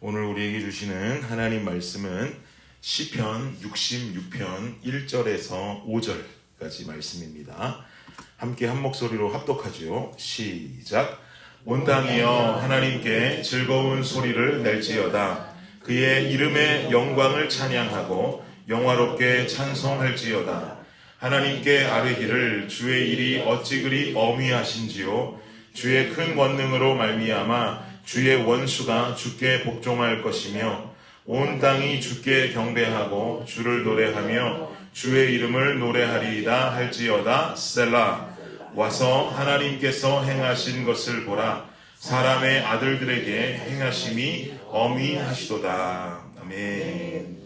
오늘 우리에게 주시는 하나님 말씀은 시편 66편 1절에서 5절까지 말씀입니다. 함께 한 목소리로 합독하죠. 시작. 온 땅이여 하나님께 즐거운 소리를 낼지어다. 그의 이름의 영광을 찬양하고 영화롭게 찬송할지어다. 하나님께 아뢰기를 주의 일이 어찌 그리 어미하신지요. 주의 큰 권능으로 말미암아 주의 원수가 주께 복종할 것이며 온 땅이 주께 경배하고 주를 노래하며 주의 이름을 노래하리이다 할지어다. 셀라. 와서 하나님께서 행하신 것을 보라. 사람의 아들들에게 행하심이 어미하시도다. 아멘.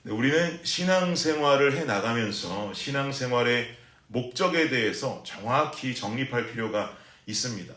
우리는 신앙생활을 해나가면서 신앙생활의 목적에 대해서 정확히 정립할 필요가 있습니다.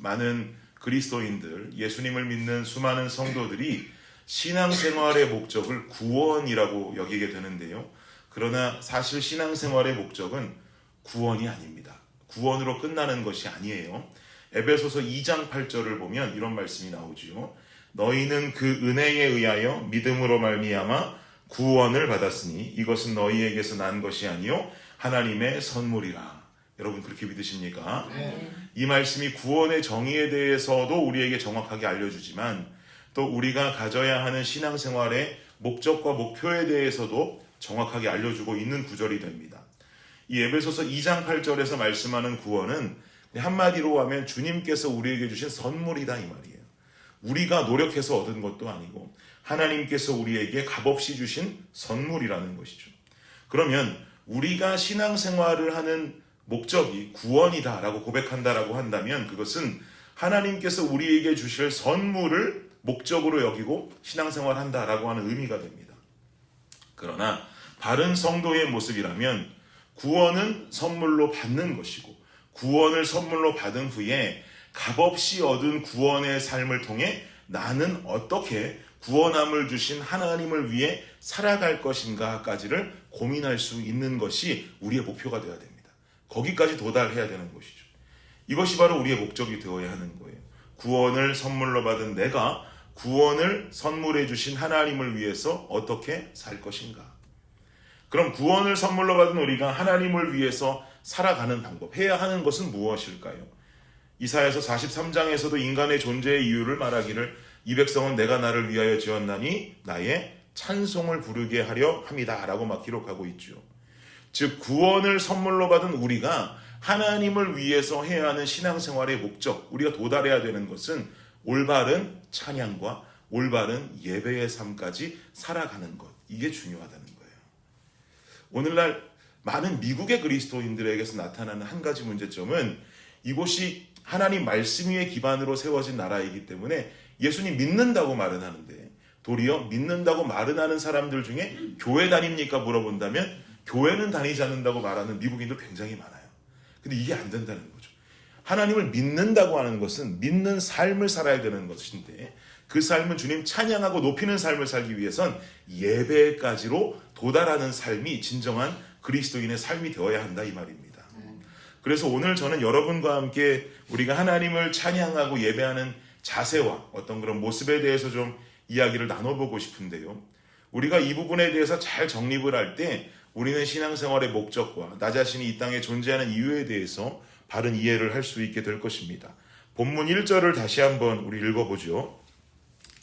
많은 그리스도인들, 예수님을 믿는 수많은 성도들이 신앙생활의 목적을 구원이라고 여기게 되는데요. 그러나 사실 신앙생활의 목적은 구원이 아닙니다. 구원으로 끝나는 것이 아니에요. 에베소서 2장 8절을 보면 이런 말씀이 나오지요. 너희는 그 은혜에 의하여 믿음으로 말미암아 구원을 받았으니 이것은 너희에게서 난 것이 아니요 하나님의 선물이라. 여러분 그렇게 믿으십니까? 네. 이 말씀이 구원의 정의에 대해서도 우리에게 정확하게 알려주지만 또 우리가 가져야 하는 신앙생활의 목적과 목표에 대해서도 정확하게 알려주고 있는 구절이 됩니다. 이 에베소서 2장 8절에서 말씀하는 구원은 한마디로 하면 주님께서 우리에게 주신 선물이다 이 말이에요. 우리가 노력해서 얻은 것도 아니고 하나님께서 우리에게 값없이 주신 선물이라는 것이죠. 그러면 우리가 신앙생활을 하는 목적이 구원이다라고 고백한다라고 한다면 그것은 하나님께서 우리에게 주실 선물을 목적으로 여기고 신앙생활한다라고 하는 의미가 됩니다. 그러나 바른 성도의 모습이라면 구원은 선물로 받는 것이고 구원을 선물로 받은 후에 값없이 얻은 구원의 삶을 통해 나는 어떻게 구원함을 주신 하나님을 위해 살아갈 것인가까지를 고민할 수 있는 것이 우리의 목표가 되어야 됩니다. 거기까지 도달해야 되는 것이죠. 이것이 바로 우리의 목적이 되어야 하는 거예요. 구원을 선물로 받은 내가 구원을 선물해 주신 하나님을 위해서 어떻게 살 것인가. 그럼 구원을 선물로 받은 우리가 하나님을 위해서 살아가는 방법, 해야 하는 것은 무엇일까요? 이사야서 43장에서도 인간의 존재의 이유를 말하기를 이 백성은 내가 나를 위하여 지었나니 나의 찬송을 부르게 하려 함이다 라고 막 기록하고 있죠. 즉 구원을 선물로 받은 우리가 하나님을 위해서 해야 하는 신앙생활의 목적, 우리가 도달해야 되는 것은 올바른 찬양과 올바른 예배의 삶까지 살아가는 것, 이게 중요하다는 거예요. 오늘날 많은 미국의 그리스도인들에게서 나타나는 한 가지 문제점은 이곳이 하나님 말씀 위에 기반으로 세워진 나라이기 때문에 예수님 믿는다고 말은 하는데 도리어 믿는다고 말은 하는 사람들 중에 교회 다닙니까 물어본다면 교회는 다니지 않는다고 말하는 미국인도 굉장히 많아요. 근데 이게 안 된다는 거죠. 하나님을 믿는다고 하는 것은 믿는 삶을 살아야 되는 것인데 그 삶은 주님 찬양하고 높이는 삶을 살기 위해선 예배까지로 도달하는 삶이 진정한 그리스도인의 삶이 되어야 한다 이 말입니다. 그래서 오늘 저는 여러분과 함께 우리가 하나님을 찬양하고 예배하는 자세와 어떤 그런 모습에 대해서 좀 이야기를 나눠보고 싶은데요. 우리가 이 부분에 대해서 잘 정립을 할 때 우리는 신앙생활의 목적과 나 자신이 이 땅에 존재하는 이유에 대해서 바른 이해를 할 수 있게 될 것입니다. 본문 1절을 다시 한번 우리 읽어보죠.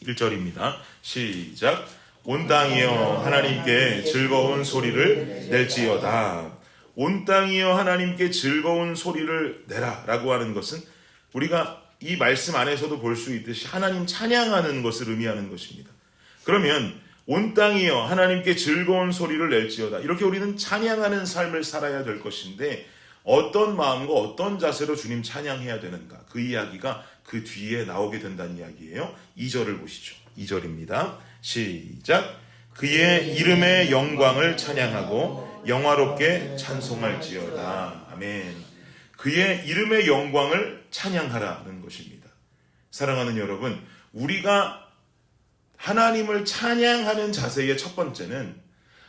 1절입니다. 시작. 온 땅이여 하나님께 즐거운 소리를 낼지어다. 온 땅이여 하나님께 즐거운 소리를 내라 라고 하는 것은 우리가 이 말씀 안에서도 볼 수 있듯이 하나님 찬양하는 것을 의미하는 것입니다. 그러면 온 땅이여 하나님께 즐거운 소리를 낼지어다. 이렇게 우리는 찬양하는 삶을 살아야 될 것인데 어떤 마음과 어떤 자세로 주님 찬양해야 되는가. 그 이야기가 그 뒤에 나오게 된다는 이야기예요. 2절을 보시죠. 2절입니다. 시작. 그의 이름의 영광을 찬양하고 영화롭게 찬송할지어다. 아멘. 그의 이름의 영광을 찬양하라는 것입니다. 사랑하는 여러분, 우리가 하나님을 찬양하는 자세의 첫 번째는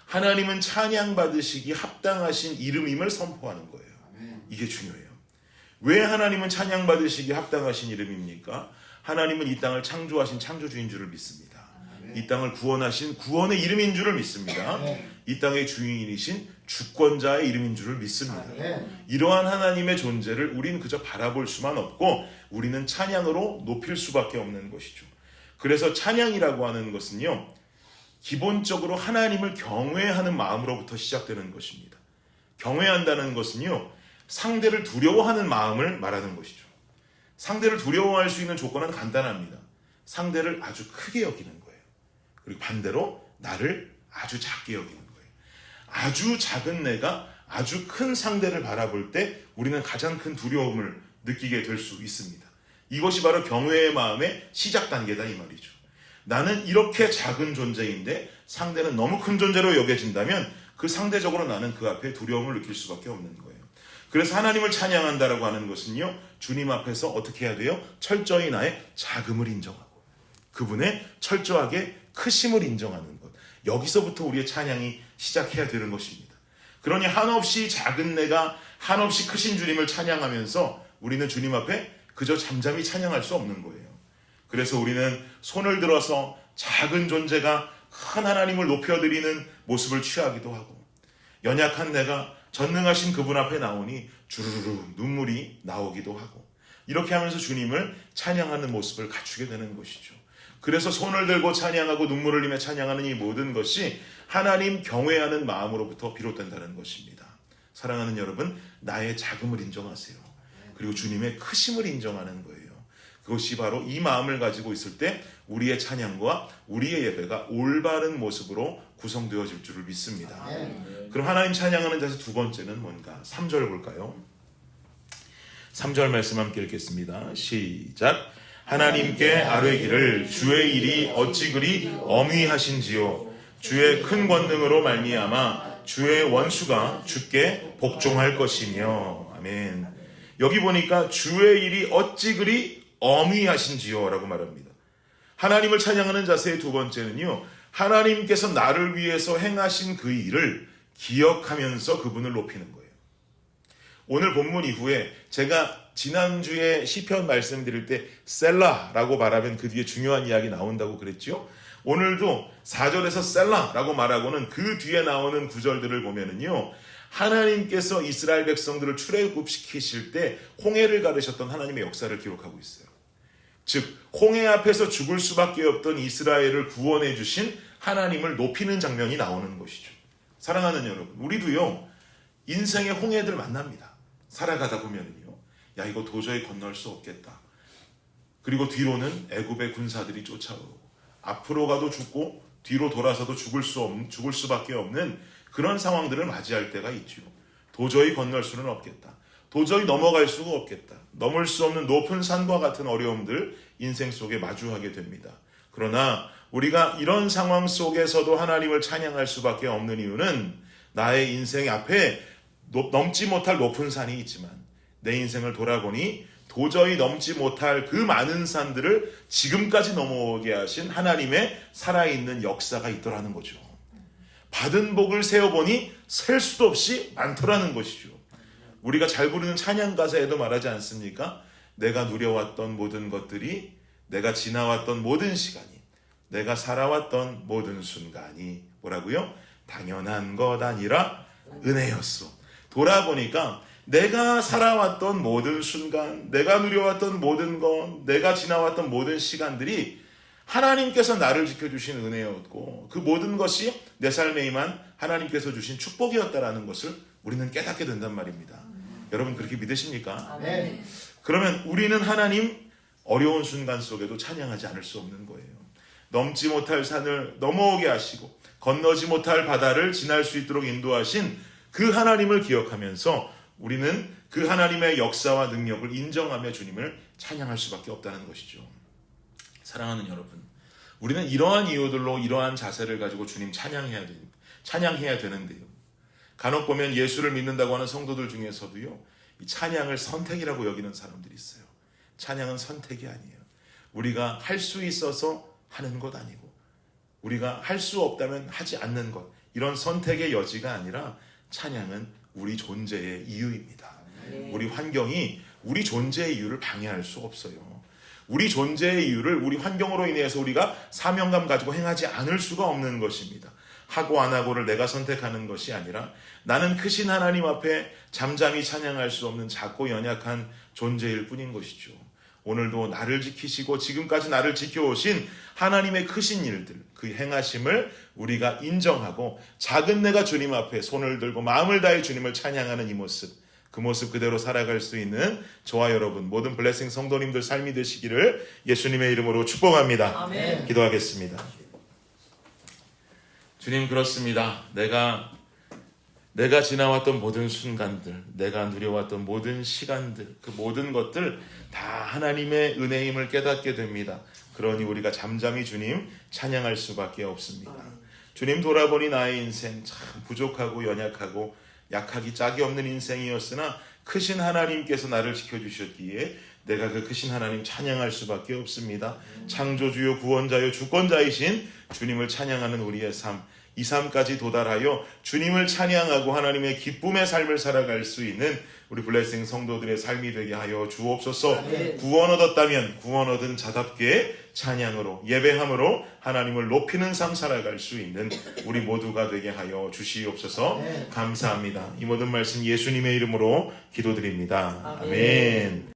하나님은 찬양받으시기 합당하신 이름임을 선포하는 거예요. 이게 중요해요. 왜 하나님은 찬양받으시기 합당하신 이름입니까? 하나님은 이 땅을 창조하신 창조주인 줄을 믿습니다. 이 땅을 구원하신 구원의 이름인 줄을 믿습니다. 이 땅의 주인이신 주권자의 이름인 줄을 믿습니다. 이러한 하나님의 존재를 우리는 그저 바라볼 수만 없고 우리는 찬양으로 높일 수밖에 없는 것이죠. 그래서 찬양이라고 하는 것은요, 기본적으로 하나님을 경외하는 마음으로부터 시작되는 것입니다. 경외한다는 것은요, 상대를 두려워하는 마음을 말하는 것이죠. 상대를 두려워할 수 있는 조건은 간단합니다. 상대를 아주 크게 여기는 거예요. 그리고 반대로 나를 아주 작게 여기는 거예요. 아주 작은 내가 아주 큰 상대를 바라볼 때 우리는 가장 큰 두려움을 느끼게 될 수 있습니다. 이것이 바로 경외의 마음의 시작 단계다 이 말이죠. 나는 이렇게 작은 존재인데 상대는 너무 큰 존재로 여겨진다면 그 상대적으로 나는 그 앞에 두려움을 느낄 수밖에 없는 거예요. 그래서 하나님을 찬양한다라고 하는 것은요, 주님 앞에서 어떻게 해야 돼요? 철저히 나의 작음을 인정하고 그분의 철저하게 크심을 인정하는 것. 여기서부터 우리의 찬양이 시작해야 되는 것입니다. 그러니 한없이 작은 내가 한없이 크신 주님을 찬양하면서 우리는 주님 앞에 그저 잠잠히 찬양할 수 없는 거예요. 그래서 우리는 손을 들어서 작은 존재가 큰 하나님을 높여드리는 모습을 취하기도 하고, 연약한 내가 전능하신 그분 앞에 나오니 주르르 눈물이 나오기도 하고, 이렇게 하면서 주님을 찬양하는 모습을 갖추게 되는 것이죠. 그래서 손을 들고 찬양하고 눈물을 흘리며 찬양하는 이 모든 것이 하나님 경외하는 마음으로부터 비롯된다는 것입니다. 사랑하는 여러분, 나의 작음을 인정하세요. 그리고 주님의 크심을 인정하는 거예요. 그것이 바로 이 마음을 가지고 있을 때 우리의 찬양과 우리의 예배가 올바른 모습으로 구성되어질 줄을 믿습니다. 그럼 하나님 찬양하는 자세 두 번째는 뭔가? 3절 볼까요? 3절 말씀 함께 읽겠습니다. 시작. 하나님께 아뢰기를 주의 일이 어찌 그리 엄위하신지요. 주의 큰 권능으로 말미암아 주의 원수가 주께 복종할 것이며. 아멘. 여기 보니까 주의 일이 어찌 그리 엄위하신지요 라고 말합니다. 하나님을 찬양하는 자세의 두 번째는요, 하나님께서 나를 위해서 행하신 그 일을 기억하면서 그분을 높이는 거예요. 오늘 본문 이후에 제가 지난주에 시편 말씀드릴 때 셀라라고 말하면 그 뒤에 중요한 이야기 나온다고 그랬죠. 오늘도 4절에서 셀라라고 말하고는 그 뒤에 나오는 구절들을 보면은요, 하나님께서 이스라엘 백성들을 출애굽시키실 때 홍해를 가르셨던 하나님의 역사를 기록하고 있어요. 즉 홍해 앞에서 죽을 수밖에 없던 이스라엘을 구원해 주신 하나님을 높이는 장면이 나오는 것이죠. 사랑하는 여러분, 우리도요 인생의 홍해들 만납니다. 살아가다 보면은요, 야 이거 도저히 건널 수 없겠다. 그리고 뒤로는 애굽의 군사들이 쫓아오고 앞으로 가도 죽고 뒤로 돌아서도 죽을 수밖에 없는 그런 상황들을 맞이할 때가 있죠. 도저히 건널 수는 없겠다. 도저히 넘어갈 수가 없겠다. 넘을 수 없는 높은 산과 같은 어려움들 인생 속에 마주하게 됩니다. 그러나 우리가 이런 상황 속에서도 하나님을 찬양할 수밖에 없는 이유는 나의 인생 앞에 넘지 못할 높은 산이 있지만 내 인생을 돌아보니 도저히 넘지 못할 그 많은 산들을 지금까지 넘어오게 하신 하나님의 살아있는 역사가 있더라는 거죠. 받은 복을 세어보니 셀 수도 없이 많더라는 것이죠. 우리가 잘 부르는 찬양 가사에도 말하지 않습니까? 내가 누려왔던 모든 것들이, 내가 지나왔던 모든 시간이, 내가 살아왔던 모든 순간이 뭐라고요? 당연한 것 아니라 은혜였어. 돌아보니까 내가 살아왔던 모든 순간, 내가 누려왔던 모든 것, 내가 지나왔던 모든 시간들이 하나님께서 나를 지켜주신 은혜였고 그 모든 것이 내 삶에 임한 하나님께서 주신 축복이었다라는 것을 우리는 깨닫게 된단 말입니다. 여러분 그렇게 믿으십니까? 네. 그러면 우리는 하나님 어려운 순간 속에도 찬양하지 않을 수 없는 거예요. 넘지 못할 산을 넘어오게 하시고 건너지 못할 바다를 지날 수 있도록 인도하신 그 하나님을 기억하면서 우리는 그 하나님의 역사와 능력을 인정하며 주님을 찬양할 수밖에 없다는 것이죠. 사랑하는 여러분, 우리는 이러한 이유들로 이러한 자세를 가지고 주님 찬양해야 되는데요. 간혹 보면 예수를 믿는다고 하는 성도들 중에서도요, 이 찬양을 선택이라고 여기는 사람들이 있어요. 찬양은 선택이 아니에요. 우리가 할 수 있어서 하는 것 아니고 우리가 할 수 없다면 하지 않는 것, 이런 선택의 여지가 아니라 찬양은 우리 존재의 이유입니다. 우리 환경이 우리 존재의 이유를 방해할 수 없어요. 우리 존재의 이유를 우리 환경으로 인해서 우리가 사명감 가지고 행하지 않을 수가 없는 것입니다. 하고 안 하고를 내가 선택하는 것이 아니라 나는 크신 하나님 앞에 잠잠히 찬양할 수 없는 작고 연약한 존재일 뿐인 것이죠. 오늘도 나를 지키시고 지금까지 나를 지켜오신 하나님의 크신 일들, 그 행하심을 우리가 인정하고 작은 내가 주님 앞에 손을 들고 마음을 다해 주님을 찬양하는 이 모습, 그 모습 그대로 살아갈 수 있는 저와 여러분 모든 블레싱 성도님들 삶이 되시기를 예수님의 이름으로 축복합니다. 아멘. 기도하겠습니다. 주님, 그렇습니다. 내가 지나왔던 모든 순간들, 내가 누려왔던 모든 시간들, 그 모든 것들 다 하나님의 은혜임을 깨닫게 됩니다. 그러니 우리가 잠잠히 주님 찬양할 수밖에 없습니다. 주님, 돌아보니 나의 인생 참 부족하고 연약하고 약하기 짝이 없는 인생이었으나 크신 하나님께서 나를 지켜주셨기에 내가 그 크신 하나님 찬양할 수밖에 없습니다. 창조주요 구원자요 주권자이신 주님을 찬양하는 우리의 삶, 이 삶까지 도달하여 주님을 찬양하고 하나님의 기쁨의 삶을 살아갈 수 있는 우리 블레싱 성도들의 삶이 되게 하여 주옵소서. 구원 얻었다면 구원 얻은 자답게 찬양으로 예배함으로 하나님을 높이는 삶 살아갈 수 있는 우리 모두가 되게 하여 주시옵소서. 감사합니다. 이 모든 말씀 예수님의 이름으로 기도드립니다. 아멘.